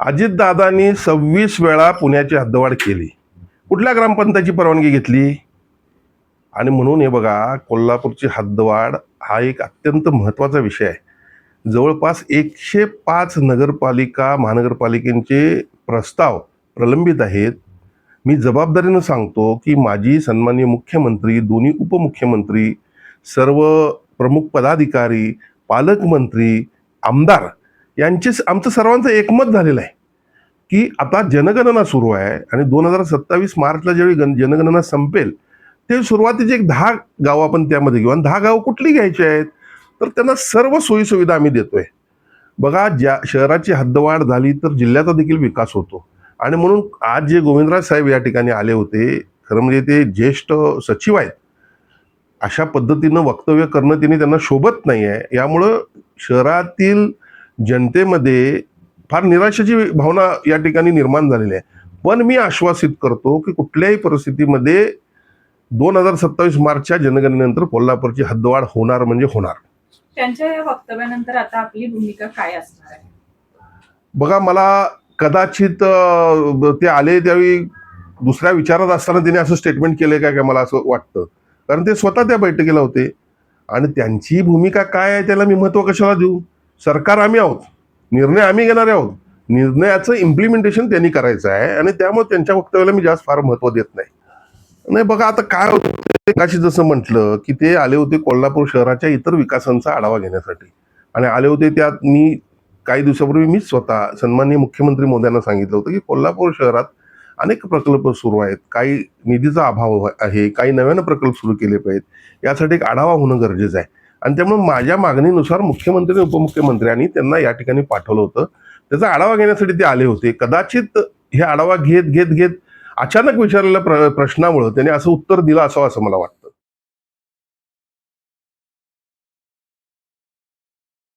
अजितदादांनी 26 वेळा पुण्याची हद्दवाढ केली. कुठल्या ग्रामपंचायतीची परवानगी घेतली? आणि म्हणून हे बघा, कोल्हापूरची हद्दवाढ हा एक अत्यंत महत्त्वाचा विषय आहे. जवळपास 105 नगरपालिका महानगरपालिकेचे प्रस्ताव प्रलंबित आहेत. मी जबाबदारीनं सांगतो की माजी सन्माननीय मुख्यमंत्री, दोन्ही उपमुख्यमंत्री, सर्व प्रमुख पदाधिकारी, पालकमंत्री, आमदार यांचे आमचं सर्वांचं एकमत झालेलं आहे की आता जनगणना सुरू आहे आणि 2027 मार्चला ज्यावेळी जनगणना संपेल ते सुरुवातीचे एक 10 गावं आपण त्यामध्ये घेऊ. आणि 10 गावं कुठली घ्यायची आहेत? तर त्यांना सर्व सोयीसुविधा आम्ही देतोय. बघा, ज्या शहराची हद्दवाढ झाली तर जिल्ह्याचा देखील विकास होतो. आणि म्हणून आज जे गोविंदराज साहेब या ठिकाणी आले होते, खरं म्हणजे ते ज्येष्ठ सचिव आहेत, अशा पद्धतीनं वक्तव्य करणं त्यांना शोभत नाही आहे. यामुळं शहरातील जनतेमध्ये फार निराशेची भावना या ठिकाणी निर्माण झालेली आहे. पण मी आश्वासित करतो की कुठल्याही परिस्थितीमध्ये 2027 मार्चच्या जनगणनेनंतर कोल्हापूरची हद्दवाढ होणार म्हणजे होणार. त्यांच्या या वक्तव्यानंतर आता आपली भूमिका काय असणार आहे? बघा, मला कदाचित ते आले त्यावेळी दुसऱ्या विचारात असताना त्यांनी असं स्टेटमेंट केलंय का मला असं वाटतं. कारण ते स्वतः त्या बैठकीला होते आणि त्यांची भूमिका काय आहे त्याला मी महत्त्व कशाला देऊ? सरकार आम्ही आहोत, निर्णय आम्ही घेणारे आहोत, निर्णयाचं इम्प्लिमेंटेशन त्यांनी करायचं आहे आणि त्यामुळे त्यांच्या वक्तव्याला मी जास्त फार महत्त्व देत नाही. बघा, आता काय होतं, जसं म्हटलं की ते आले होते कोल्हापूर शहराच्या इतर विकासांचा आढावा घेण्यासाठी आणि आले होते. त्यात मी काही दिवसापूर्वी मी स्वतः सन्माननीय मुख्यमंत्री मोदयांना सांगितलं होतं की कोल्हापूर शहरात अनेक प्रकल्प सुरू आहेत, काही निधीचा अभाव आहे, काही नव्यानं प्रकल्प सुरू केले पाहिजेत, यासाठी एक आढावा होणं गरजेचं आहे. आणि त्यामुळे माझ्या मागणीनुसार मुख्यमंत्री आणि उपमुख्यमंत्र्यांनी त्यांना या ठिकाणी पाठवलं होतं. त्याचा आढावा घेण्यासाठी ते आले होते. कदाचित हे आढावा घेत अचानक विचारलेल्या प्रश्नामुळे त्यांनी असं उत्तर दिलं असावं असं मला वाटतं.